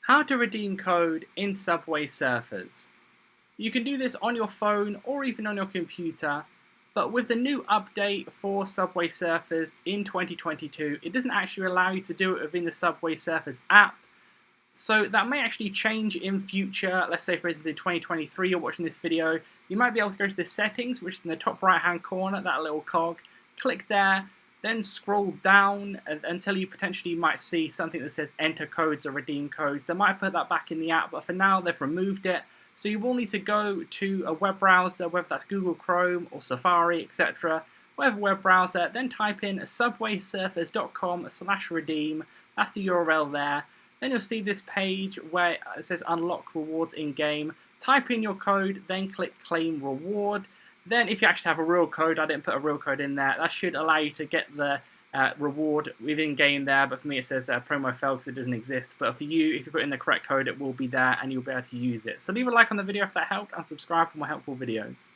How to redeem code in Subway Surfers. You can do this on your phone or even on your computer, but with the new update for Subway Surfers in 2022, it doesn't actually allow you to do it within the Subway Surfers app. So that may actually change in future. Let's say, for instance, in 2023, you're watching this video, you might be able to go to the settings, which is in the top right-hand corner, that little cog. Click there, then scroll down until you potentially might see something that says enter codes or redeem codes. They might put that back in the app, but for now they've removed it. So you will need to go to a web browser, whether that's Google Chrome or Safari, etc. Whatever web browser, then type in subwaysurfers.com/redeem. That's the URL there. Then you'll see this page where it says unlock rewards in-game. Type in your code, then click claim reward. Then if you actually have a real code, I didn't put a real code in there, that should allow you to get the reward within game there, but for me it says promo failed because it doesn't exist. But for you, if you put in the correct code, it will be there and you'll be able to use it. So leave a like on the video if that helped and subscribe for more helpful videos.